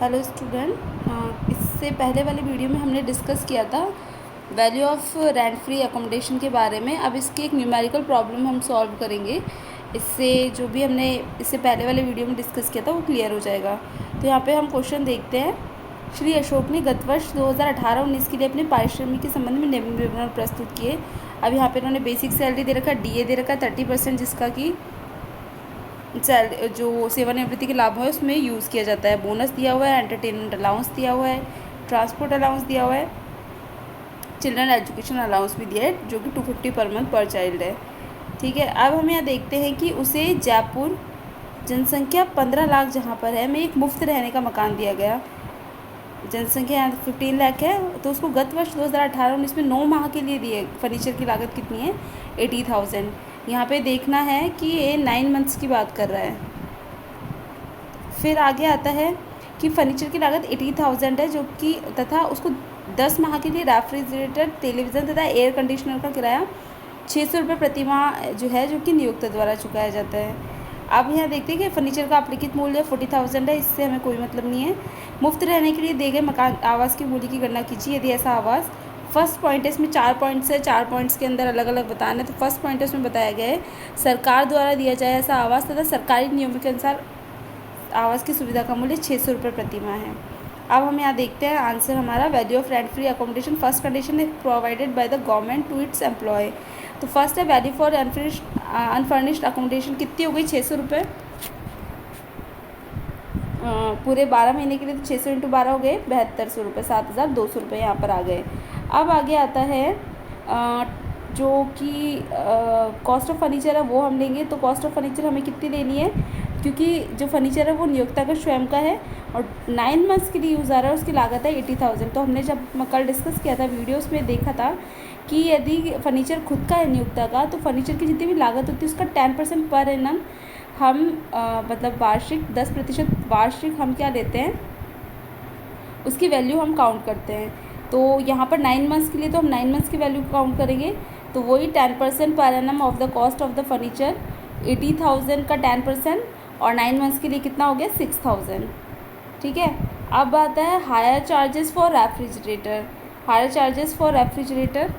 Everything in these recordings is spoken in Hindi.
हेलो स्टूडेंट, इससे पहले वाले वीडियो में हमने डिस्कस किया था value of rent free accommodation के बारे में। अब इसकी एक न्यूमेरिकल प्रॉब्लम हम सॉल्व करेंगे। इससे जो भी हमने इससे पहले वाले वीडियो में डिस्कस किया था वो क्लियर हो जाएगा। तो यहाँ पे हम क्वेश्चन देखते हैं। श्री अशोक ने गत वर्ष 2018-19 के लिए अपने पारिश्रमिक के संबंध में निम्न विवरण प्रस्तुत किए। अब यहाँ पे इन्होंने बेसिक सैलरी दे रखा है, डीए दे रखा है 30%, जिसका कि जो सेवानिवृत्ति के लाभ है उसमें यूज़ किया जाता है। बोनस दिया हुआ है, एंटरटेनमेंट अलाउंस दिया हुआ है, ट्रांसपोर्ट अलाउंस दिया हुआ है, चिल्ड्रन एजुकेशन अलाउंस भी दिया है जो कि 250 पर मंथ पर चाइल्ड है। ठीक है, अब हम यहाँ देखते हैं कि उसे जयपुर जनसंख्या 15 लाख जहाँ पर है में एक मुफ्त रहने का मकान दिया गया। जनसंख्या यहाँ 15 लाख है, तो उसको गत वर्ष 2018-19 में 9 माह के लिए दिए। फर्नीचर की लागत कितनी है? 80,000। यहाँ पे देखना है कि ये 9 मंथ्स की बात कर रहा है। फिर आगे आता है कि फर्नीचर की लागत 80,000 है, जो कि तथा उसको 10 माह के लिए रेफ्रिजरेटर, टेलीविज़न तथा एयर कंडीशनर का किराया 600 रुपये प्रति माह जो है, जो कि नियोक्ता द्वारा चुकाया जाता है। अब यहाँ देखते हैं कि फर्नीचर का अप्लिखित मूल्य 40,000 है, इससे हमें कोई मतलब नहीं है। मुफ्त रहने के लिए दिए गए मकान आवास के मूल्य की गणना कीजिए यदि ऐसा आवास। फर्स्ट पॉइंट है, इसमें 4 पॉइंट्स है, 4 पॉइंट्स के अंदर अलग अलग बताना है। तो फर्स्ट पॉइंट है, उसमें बताया गया है सरकार द्वारा दिया जाए ऐसा आवास तथा सरकारी नियमों के अनुसार आवास की सुविधा का मूल्य 600 रुपये प्रति माह है। अब हम यहाँ देखते हैं आंसर हमारा। Value of rent free accommodation first condition है provided by the government to its employ. तो फर्स्ट है वैल्यू फॉर अनफर्निश्ड अकोमोडेशन कितनी हो गई? 600 रुपये पूरे 12 महीने के लिए। तो 600 × 12 हो गए 7200 रुपये, 7,200 रुपये यहाँ पर आ गए। अब आगे आता है जो कि कॉस्ट ऑफ फर्नीचर है वो हम लेंगे। तो कॉस्ट ऑफ फर्नीचर हमें कितनी लेनी है, क्योंकि जो फर्नीचर है वो नियोक्ता का स्वयं का है और 9 मंथ्स के लिए यूज़ आ रहा है, उसकी लागत है 80,000। तो हमने जब कल डिस्कस किया था वीडियोस में देखा था कि यदि फर्नीचर खुद का है नियोक्ता का, तो फर्नीचर की जितनी भी लागत होती है उसका 10% पर एनम हम मतलब वार्षिक 10% वार्षिक हम क्या लेते हैं, उसकी वैल्यू हम काउंट करते हैं। तो यहाँ पर 9 मंथ्स के लिए तो हम 9 मंथ्स की वैल्यू काउंट करेंगे। तो वही 10% per annum of the cost of the furniture, 80,000 का 10%, और 9 मंथ्स के लिए कितना हो गया? 6,000। ठीक है, अब आता है higher charges for refrigerator. Higher charges for refrigerator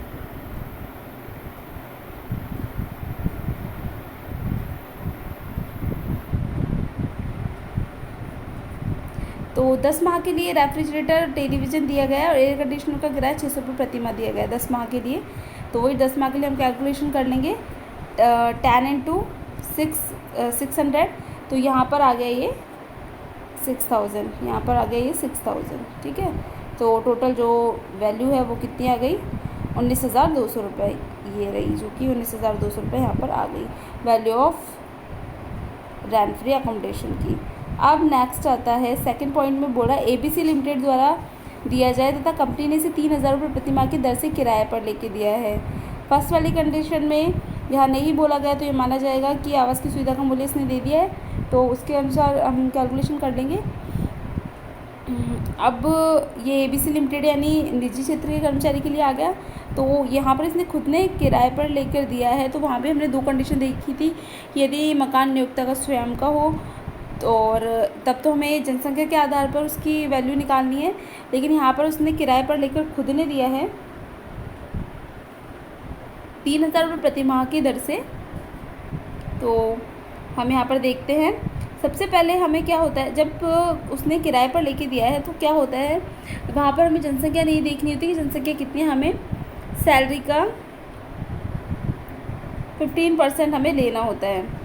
तो 10 माह के लिए रेफ्रिजरेटर, टेलीविज़न दिया गया है और एयर कंडीशनर का किराया 600 रुपये प्रति माह दिया गया है 10 माह के लिए। तो वही 10 माह के लिए हम कैलकुलेशन कर लेंगे 10 × 600। तो यहाँ पर आ गया ये 6,000, यहाँ पर आ गया ये 6,000। ठीक है, तो टोटल जो वैल्यू है वो कितनी आ गई? 19,200 रुपये ये रही, जो कि 19,200 रुपये यहाँ पर आ गई value of rent free accommodation की। अब नेक्स्ट आता है सेकंड पॉइंट में बोला ABC लिमिटेड द्वारा दिया जाए तथा कंपनी ने इसे 3,000 रुपये प्रति माह की दर से किराए पर लेके दिया है। फर्स्ट वाली कंडीशन में यहाँ नहीं बोला गया तो ये माना जाएगा कि आवास की सुविधा का मूल्य इसने दे दिया है, तो उसके अनुसार हम कैलकुलेशन कर लेंगे। अब ये ABC लिमिटेड यानी निजी क्षेत्र के कर्मचारी के लिए आ गया। तो यहाँ पर इसने खुद ने किराए पर लेकर दिया है, तो वहाँ पे हमने 2 कंडीशन देखी थी कि यदि मकान नियोक्ता का स्वयं का हो तो, और तब तो हमें जनसंख्या के आधार पर उसकी वैल्यू निकालनी है। लेकिन यहाँ पर उसने किराए पर लेकर खुद ने दिया है 3,000 रुपये प्रति माह की दर से। तो हम यहाँ पर देखते हैं, सबसे पहले हमें क्या होता है जब उसने किराए पर लेके दिया है तो क्या होता है, वहाँ पर हमें जनसंख्या नहीं देखनी होती कि जनसंख्या कितनी है, हमें सैलरी का 15% हमें लेना होता है।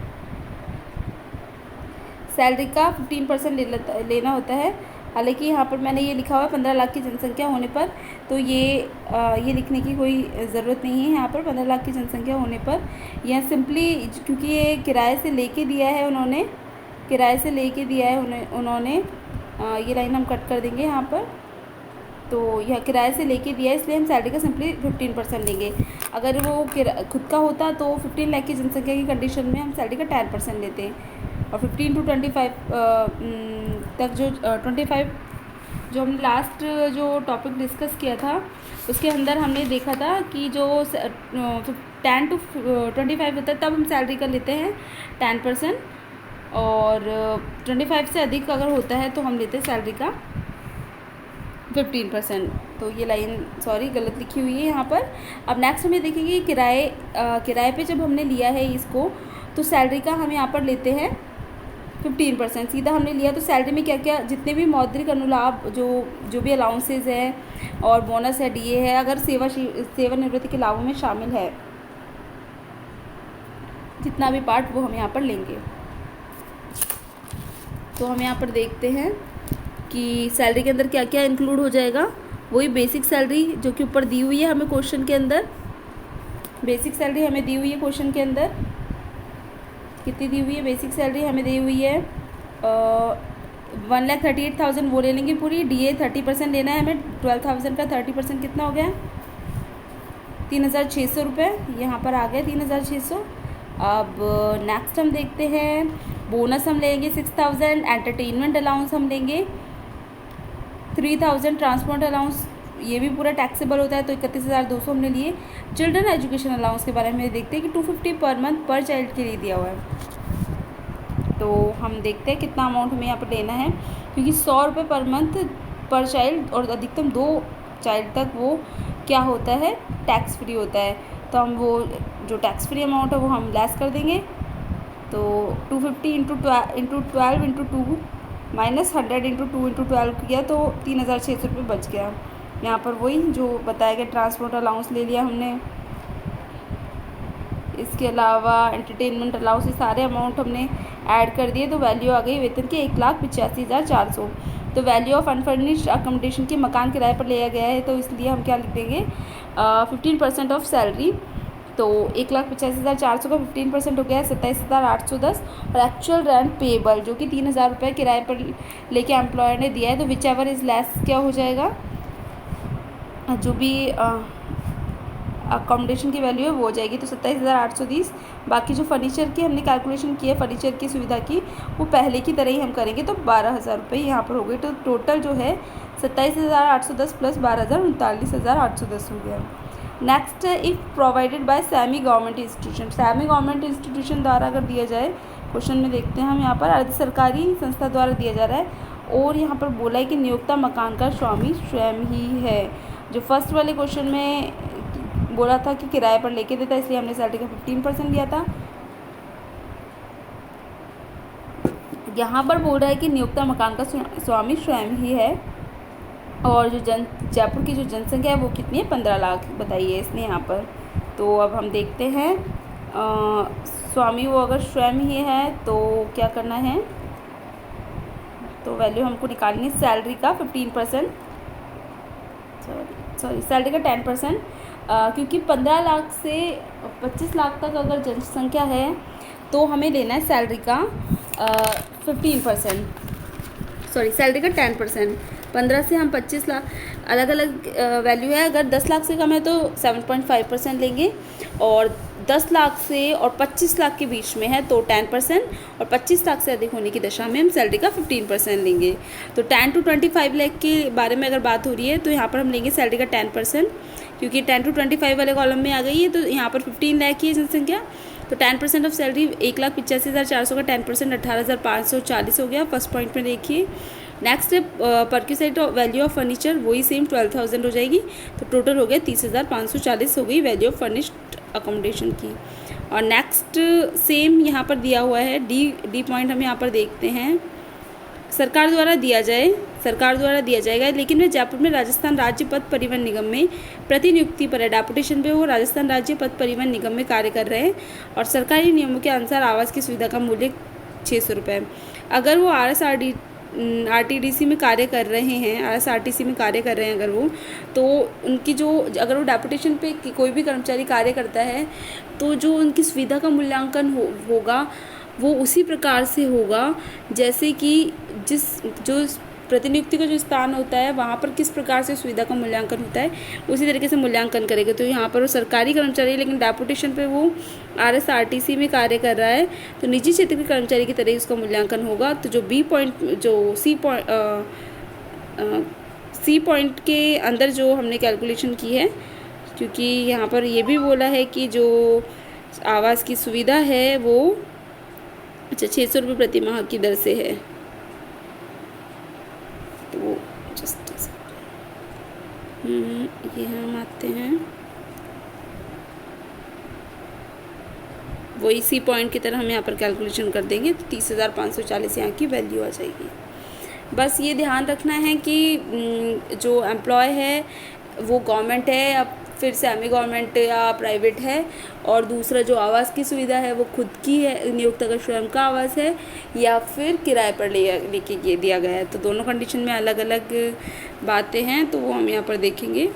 सैलरी का 15% लेना होता है। हालांकि यहाँ पर मैंने ये लिखा हुआ है 15 लाख की जनसंख्या होने पर, तो ये लिखने की कोई ज़रूरत नहीं है। यहाँ पर 15 लाख की जनसंख्या होने पर यह सिंपली, क्योंकि ये किराए से लेके दिया है उन्होंने, किराए से लेके दिया है उन्होंने ये लाइन हम कट कर देंगे यहाँ पर। तो यह किराए से लेके दिया है, इसलिए हम सैलरी का सिंपली 15% लेंगे। अगर वो खुद का होता तो 15 लाख की जनसंख्या की कंडीशन में हम सैलरी का 10% लेते हैं। और 15 to 25 तक जो 25 जो हमने लास्ट जो टॉपिक डिस्कस किया था उसके अंदर हमने देखा था कि जो 10 to 25 होता है तब हम सैलरी का लेते हैं 10%। और 25 से अधिक अगर होता है तो हम लेते हैं सैलरी का 15%। तो ये लाइन सॉरी गलत लिखी हुई है यहाँ पर। अब नेक्स्ट हमें देखेंगे किराए पे जब हमने लिया है इसको, तो सैलरी का हम यहाँ पर लेते हैं 15%। सीधा हमने लिया तो सैलरी में क्या क्या जितने भी मौद्रिक अनुलाभ जो भी अलाउंसेज है और बोनस है, डीए है, अगर सेवानिवृत्ति के लाभों में शामिल है जितना भी पार्ट, वो हम यहाँ पर लेंगे। तो हम यहाँ पर देखते हैं कि सैलरी के अंदर क्या क्या इंक्लूड हो जाएगा। वही बेसिक सैलरी जो कि ऊपर दी हुई है हमें क्वेश्चन के अंदर। बेसिक सैलरी हमें दी हुई है क्वेश्चन के अंदर, कितनी दी हुई है? बेसिक सैलरी हमें दी हुई है 1,38,000, वो ले लेंगे पूरी। डीए 30% लेना है हमें, 12,000 का 30% कितना हो गया? 3,600 रुपये। यहाँ पर आ गया 3,600। अब नेक्स्ट हम देखते हैं बोनस हम लेंगे 6,000, एंटरटेनमेंट अलाउंस हम लेंगे 3,000, ट्रांसपोर्ट अलाउंस ये भी पूरा टैक्सेबल होता है तो 31,200 हमने लिए। चिल्ड्रन एजुकेशन अलाउंस के बारे में देखते हैं कि 250 पर मंथ पर चाइल्ड के लिए दिया हुआ है। तो हम देखते हैं कितना अमाउंट हमें यहाँ पर लेना है, क्योंकि 100 रुपये पर मंथ पर चाइल्ड और अधिकतम 2 चाइल्ड तक वो क्या होता है, टैक्स फ्री होता है। तो हम वो जो टैक्स फ्री अमाउंट है वो हम लेस कर देंगे। तो 250 into 12 into 2 minus 100 into 2 into 12 किया तो 3,600 रुपये बच गया। यहाँ पर वही जो बताया गया ट्रांसपोर्ट अलाउंस ले लिया हमने, इसके अलावा एंटरटेनमेंट अलाउंस, ये सारे अमाउंट हमने ऐड कर दिए तो वैल्यू आ गई वेतन की 1,85,400। तो वैल्यू ऑफ अनफर्निश्ड अकोमोडेशन के मकान किराए पर लिया गया है तो इसलिए हम क्या लिख देंगे 15% ऑफ सैलरी। तो 1,85,400 का 15% हो गया है 27,810। और एक्चुअल रेंट पेएबल जो कि 3,000 रुपये किराए पर लेके एम्प्लॉयर ने दिया है, तो विच एवर इज़ लेस क्या हो जाएगा, जो भी अकोमोडेशन की वैल्यू है वो हो जाएगी। तो 27,820। बाकी जो फर्नीचर की हमने कैलकुलेशन की है, फर्नीचर की सुविधा की, वो पहले की तरह ही हम करेंगे तो 12,000 रुपये यहाँ पर हो गए। तो टोटल जो है 27,810 प्लस 12,000 39,810 हो गया। नेक्स्ट है if provided by semi government institution. Semi government institution द्वारा अगर दिया जाए, क्वेश्चन में देखते हैं हम यहाँ पर अर्ध सरकारी संस्था द्वारा दिया जा रहा है और यहाँ पर बोला है कि नियोक्ता मकान का स्वामी स्वयं ही है। जो फर्स्ट वाले क्वेश्चन में बोला था कि किराए पर लेके देता, इसलिए हमने सैलरी का 15% लिया था। यहाँ पर बोल रहा है कि नियोक्ता मकान का स्वामी स्वयं ही है और जो जयपुर की जो जनसंख्या है वो कितनी है, 15 लाख बताइए इसने यहाँ पर। तो अब हम देखते हैं स्वामी वो अगर स्वयं ही है तो क्या करना है, तो वैल्यू हमको निकालनी है सैलरी का 15%, सॉरी सैलरी का 10%, क्योंकि 15 लाख से 25 लाख तक अगर जनसंख्या है तो हमें लेना है सैलरी का 15%, सॉरी सैलरी का 10%। 15 से हम 25 लाख अलग अलग वैल्यू है। अगर 10 लाख से कम है तो 7.5% लेंगे और 10 लाख से और 25 लाख के बीच में है तो 10% और 25 लाख से अधिक होने की दशा में हम सैलरी का 15% लेंगे। तो 10 to 25 लाख के बारे में अगर बात हो रही है तो यहाँ पर हम लेंगे सैलरी का 10%, क्योंकि 10 to 25 वाले कॉलम में आ गई है तो यहाँ पर 15 लाख की है जनसंख्या। तो 10% ऑफ सैलरी 1,85,400 का 10% 18,540 हो गया। फर्स्ट पॉइंट में देखिए। नेक्स्ट है परक्यूसाइट वैल्यू ऑफ फर्नीचर, वही सेम 12,000 हो जाएगी। तो टोटल हो गया 30,540 हो गई वैल्यू ऑफ फर्निश्ड अकोमोडेशन की। और नेक्स्ट सेम यहाँ पर दिया हुआ है डी पॉइंट हम यहाँ पर देखते हैं। सरकार द्वारा दिया जाएगा, लेकिन वे जयपुर में राजस्थान राज्य पथ परिवहन निगम में प्रतिनियुक्ति पर है। डेपुटेशन पे वो राजस्थान राज्य पथ परिवहन निगम में कार्य कर रहे हैं और सरकारी नियमों के अनुसार आवास की सुविधा का मूल्य 600 रुपये। अगर वो आरटीडीसी में कार्य कर रहे हैं, आरएसआरटीसी में कार्य कर रहे हैं अगर वो, तो उनकी जो अगर वो डेपुटेशन पे कोई भी कर्मचारी कार्य करता है तो जो उनकी सुविधा का मूल्यांकन होगा वो उसी प्रकार से होगा जैसे कि जो प्रतिनियुक्ति का जो स्थान होता है वहाँ पर किस प्रकार से सुविधा का मूल्यांकन होता है उसी तरीके से मूल्यांकन करेगा। तो यहाँ पर वो सरकारी कर्मचारी है लेकिन डेपुटेशन पे वो आरएसआरटीसी में कार्य कर रहा है तो निजी क्षेत्र के कर्मचारी की तरह उसका मूल्यांकन होगा। तो जो सी पॉइंट के अंदर जो हमने कैलकुलेशन की है, क्योंकि यहाँ पर ये भी बोला है कि जो आवास की सुविधा है वो अच्छा 600 रुपये प्रति माह की दर से है, तो जस्ट ये हम आते हैं वो इसी पॉइंट की तरह हम यहाँ पर कैलकुलेशन कर देंगे, तो 30,540 यहाँ की वैल्यू आ जाएगी। बस ये ध्यान रखना है कि जो एम्प्लॉय है वो गवर्नमेंट है या फिर सेमी गवर्नमेंट या प्राइवेट है, और दूसरा जो आवास की सुविधा है वो खुद की है, नियोक्ता का स्वयं का आवास है या फिर किराए पर लेके दिया गया है। तो दोनों कंडीशन में अलग अलग बातें हैं, तो वो हम यहाँ पर देखेंगे।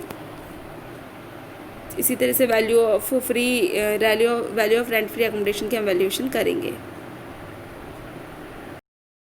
इसी तरह से value of rent free accommodation की हम वैल्यूएशन करेंगे।